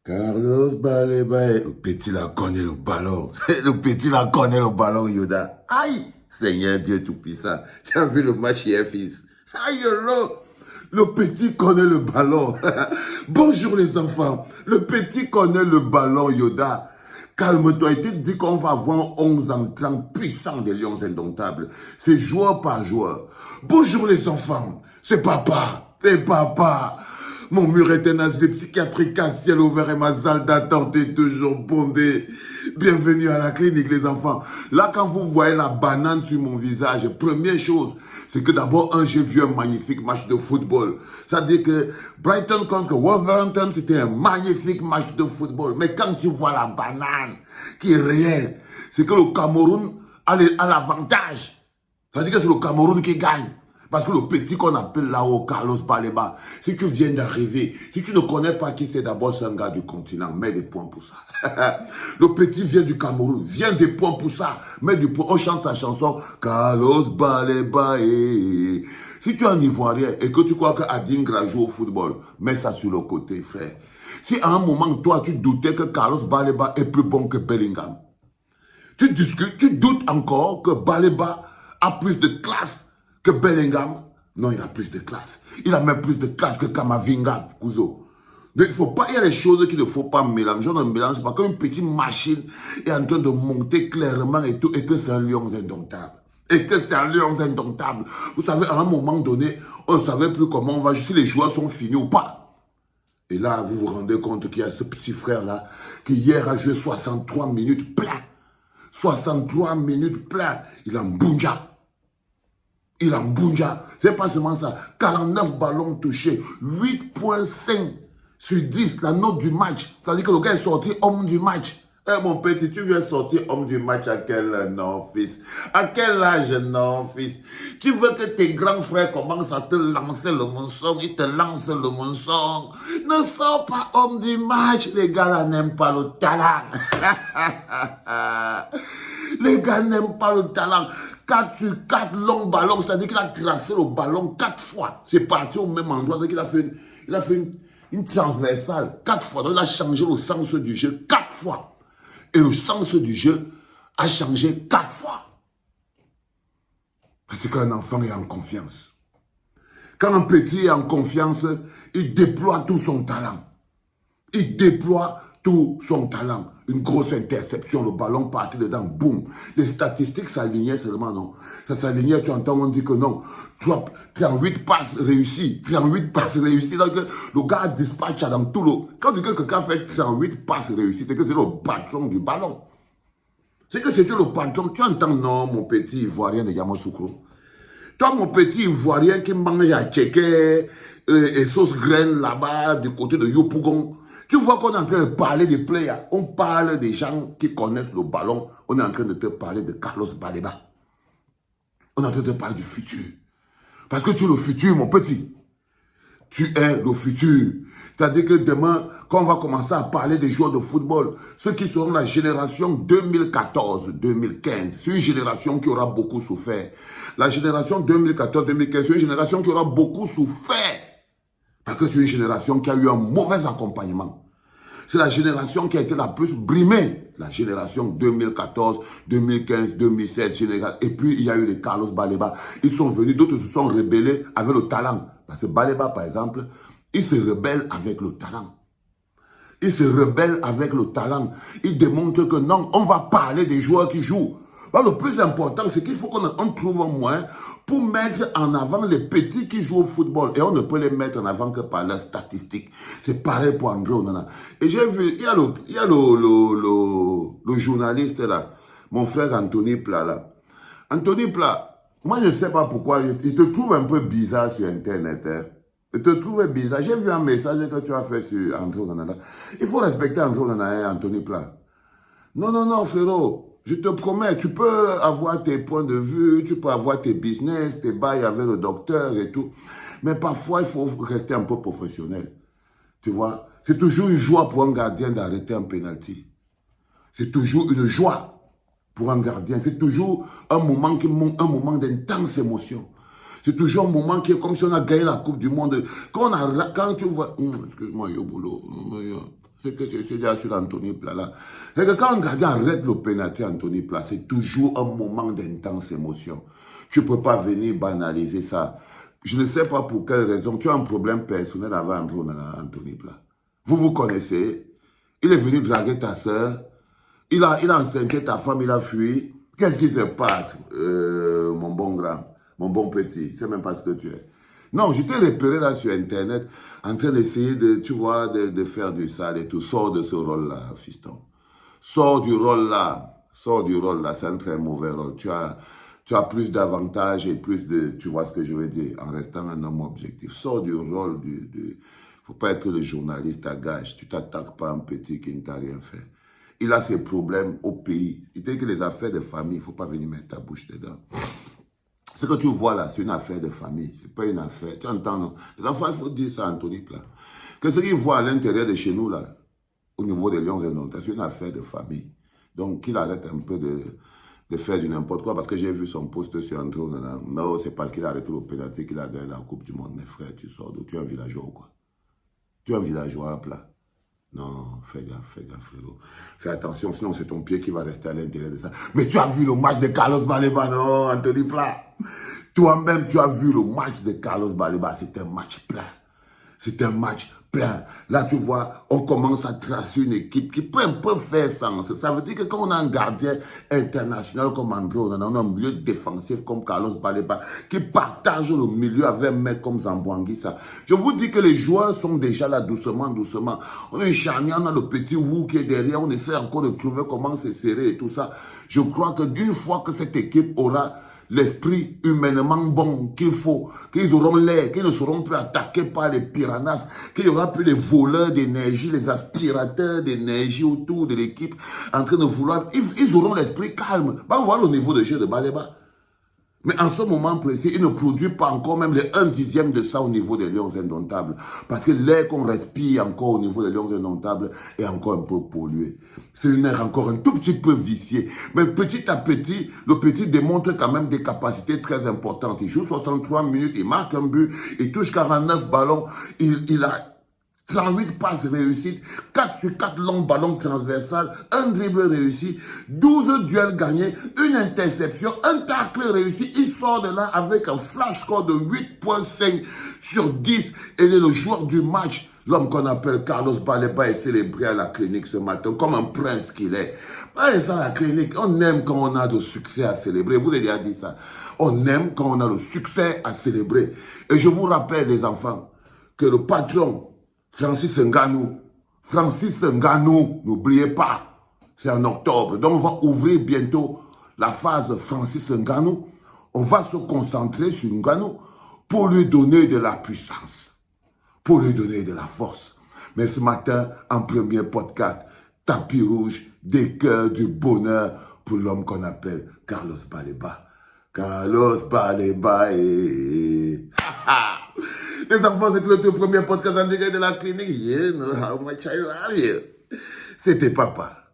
Carlos Baleba, le petit là connaît le ballon. Le petit là connaît le ballon, Yoda. Aïe, Seigneur Dieu Tout-Puissant. Tu as vu le match hier, fils? Aïe, le petit connaît le ballon. Bonjour les enfants. Le petit connaît le ballon, Yoda. Calme-toi, et tu te dis qu'on va avoir 11 entrants puissants des Lions Indomptables. C'est joueur par joueur. Bonjour les enfants. C'est papa. C'est papa. Mon mur est un asile psychiatrique à ciel ouvert et ma salle d'attente est toujours bondée. Bienvenue à la clinique, les enfants. Là, quand vous voyez la banane sur mon visage, première chose, c'est que d'abord, j'ai vu un magnifique match de football. C'est-à-dire que Brighton contre Wolverhampton, c'était un magnifique match de football. Mais quand tu vois la banane qui est réelle, c'est que le Cameroun a l'avantage. C'est-à-dire que c'est le Cameroun qui gagne. Parce que le petit qu'on appelle là-haut, Carlos Baleba, si tu viens d'arriver, si tu ne connais pas qui c'est, d'abord c'est un gars du continent, mets des points pour ça. Le petit vient du Cameroun, vient des points pour ça, mets du point. On chante sa chanson, Carlos Baleba. Si tu es un Ivoirien et que tu crois que Adingra joue au football, mets ça sur le côté, frère. Si à un moment, toi, tu doutais que Carlos Baleba est plus bon que Bellingham, tu discutes, tu doutes encore que Baleba a plus de classe que Bellingham. Non, il a plus de classe. Il a même plus de classe que Kamavinga, Kuzo. Donc, il y a des choses qu'il ne faut pas mélanger. On ne mélange pas. Comme une petite machine est en train de monter clairement et tout, et que c'est un lion indomptable. Et que c'est un lion indomptable. Vous savez, à un moment donné, on ne savait plus comment on va, si les joueurs sont finis ou pas. Et là, vous vous rendez compte qu'il y a ce petit frère-là, qui hier a joué 63 minutes plein. 63 minutes plein. Il a mbunja. Il a mbunja. C'est pas seulement ça. 49 ballons touchés. 8,5 sur 10. La note du match. Ça veut dire que le gars est sorti homme du match. Eh mon petit, tu viens sortir homme du match à quel non, fils? À quel âge, non, fils? Tu veux que tes grands frères commencent à te lancer le mensonge, ils te lancent le mensonge. Ne sors pas homme du match. Les gars là n'aiment pas le talent. Les gars n'aiment pas le talent. 4 sur 4 longs ballons, c'est-à-dire qu'il a tracé le ballon 4 fois. C'est parti au même endroit, c'est-à-dire qu'il a fait une transversale 4 fois. Donc il a changé le sens du jeu 4 fois. Et le sens du jeu a changé 4 fois. Parce qu'un enfant est en confiance. Quand un petit est en confiance, il déploie tout son talent. Il déploie tout son talent. Une grosse interception, le ballon partit dedans, boum. Les statistiques s'alignaient seulement, non. Ça s'alignait, tu entends, on dit que non. 38 passes réussies, 38 passes réussies. Donc, le gars dispatche dans tout le... Quand tu dis que quelqu'un fait 38 passes réussies, c'est que c'est le patron du ballon. C'est que c'était le patron. Tu entends, non, mon petit Ivoirien de Yamoussoukro. Toi, mon petit Ivoirien qui mange à Tchéké et sauce graine là-bas, du côté de Yopougon. Tu vois qu'on est en train de parler des players. On parle des gens qui connaissent le ballon. On est en train de te parler de Carlos Baleba. On est en train de te parler du futur. Parce que tu es le futur, mon petit. Tu es le futur. C'est-à-dire que demain, quand on va commencer à parler des joueurs de football, ceux qui seront la génération 2014-2015, c'est une génération qui aura beaucoup souffert. La génération 2014-2015, c'est une génération qui aura beaucoup souffert. Parce que c'est une génération qui a eu un mauvais accompagnement. C'est la génération qui a été la plus brimée. La génération 2014, 2015, 2016. Et puis, il y a eu les Carlos Baleba. Ils sont venus, d'autres se sont rebellés avec le talent. Parce que Baleba, par exemple, il se rebelle avec le talent. Il se rebelle avec le talent. Il démontre que non, on va parler des joueurs qui jouent. Alors, le plus important, c'est qu'il faut qu'on trouve un moyen pour mettre en avant les petits qui jouent au football. Et on ne peut les mettre en avant que par leurs statistiques. C'est pareil pour André Onana. Et j'ai vu, il y a le journaliste là, mon frère Anthony Pla là. Anthony Pla, moi je ne sais pas pourquoi, il te trouve un peu bizarre sur Internet. Hein. Il te trouve bizarre. J'ai vu un message que tu as fait sur André Onana. Il faut respecter André Onana et Anthony Pla. Non, non, non, frérot. Je te promets, tu peux avoir tes points de vue, tu peux avoir tes business, tes bails avec le docteur et tout. Mais parfois, il faut rester un peu professionnel. Tu vois, c'est toujours une joie pour un gardien d'arrêter un penalty. C'est toujours une joie pour un gardien. C'est toujours un moment d'intense émotion. C'est toujours un moment qui est comme si on a gagné la Coupe du Monde. Quand tu vois... Excuse-moi, Yobolo. C'est que c'est déjà sur Anthony Pla là. Et que quand un gardien arrête le pénalty Anthony Pla, c'est toujours un moment d'intense émotion. Tu ne peux pas venir banaliser ça. Je ne sais pas pour quelle raison. Tu as un problème personnel avec Anthony Pla. Vous vous connaissez. Il est venu draguer ta soeur. Il a enceinté ta femme, il a fui. Qu'est-ce qui se passe, mon bon grand, mon bon petit? Je sais même pas ce que tu es. Non, je t'ai repéré là sur Internet, en train d'essayer de, tu vois, de faire du sale et tout. Sors de ce rôle-là, fiston. Sors du rôle-là. Sors du rôle-là, c'est un très mauvais rôle. Tu as plus d'avantages et plus de, tu vois ce que je veux dire, en restant un homme objectif. Sors du rôle faut pas être le journaliste à gage. Tu t'attaques pas à un petit qui ne t'a rien fait. Il a ses problèmes au pays. Il dit que les affaires de famille, il ne faut pas venir mettre ta bouche dedans. Ce que tu vois là, c'est une affaire de famille. Ce n'est pas une affaire. Tu entends, non? Les enfants, il faut dire ça à Anthony Pla. Que ce qu'ils voient à l'intérieur de chez nous, là, au niveau des Lions et Nantes, c'est une affaire de famille. Donc, qu'il arrête un peu de faire du n'importe quoi, parce que j'ai vu son post sur André. Non, c'est parce qu'il a arrêté le pénalty qu'il a gagné la Coupe du Monde. Mes frères, tu sors d'où? Tu es un villageois ou quoi? Tu es un villageois à Pla. Non, fais gaffe, frérot. Fais attention, sinon c'est ton pied qui va rester à l'intérieur de ça. Mais tu as vu le match de Carlos Baleba, non, Anthony Pla? Toi-même, tu as vu le match de Carlos Baleba. C'est un match plein. C'est un match plein. Là, tu vois, on commence à tracer une équipe qui peut un peu faire sens. Ça veut dire que quand on a un gardien international comme André, on a un milieu défensif comme Carlos Baleba, qui partage le milieu avec un mec comme Zamboanguissa. Je vous dis que les joueurs sont déjà là doucement, doucement. On a une charnière, on a le petit Wu qui est derrière, on essaie encore de trouver comment se serrer et tout ça. Je crois que d'une fois que cette équipe aura l'esprit humainement bon qu'il faut, qu'ils auront l'air, qu'ils ne seront plus attaqués par les piranhas, qu'il y aura plus les voleurs d'énergie, les aspirateurs d'énergie autour de l'équipe en train de vouloir, ils auront l'esprit calme. Va voir le niveau de jeu de Baleba. Mais en ce moment précis, il ne produit pas encore même les 1/10 de ça au niveau des Lions indomptables. Parce que l'air qu'on respire encore au niveau des Lions indomptables est encore un peu pollué. C'est une air encore un tout petit peu vicié. Mais petit à petit, le petit démontre quand même des capacités très importantes. Il joue 63 minutes, il marque un but, il touche 49 ballons, il a 38 passes réussites, 4 sur 4 longs ballons transversales, un dribble réussi, 12 duels gagnés, une interception, un tacle réussi. Il sort de là avec un flash score de 8,5 sur 10. Et il est le joueur du match. L'homme qu'on appelle Carlos Baleba est célébré à la clinique ce matin comme un prince qu'il est. Allez, ça, la clinique, on aime quand on a de succès à célébrer. Vous avez déjà dit ça. On aime quand on a le succès à célébrer. Et je vous rappelle, les enfants, que le patron Francis Ngannou, n'oubliez pas, c'est en octobre. Donc on va ouvrir bientôt la phase Francis Ngannou. On va se concentrer sur Ngannou pour lui donner de la puissance, pour lui donner de la force. Mais ce matin, en premier podcast, tapis rouge, des cœurs, du bonheur pour l'homme qu'on appelle Carlos Baleba. Carlos Baleba et... Les enfants, c'était le premier podcast en direct de la clinique. You know how much I love you. C'était papa.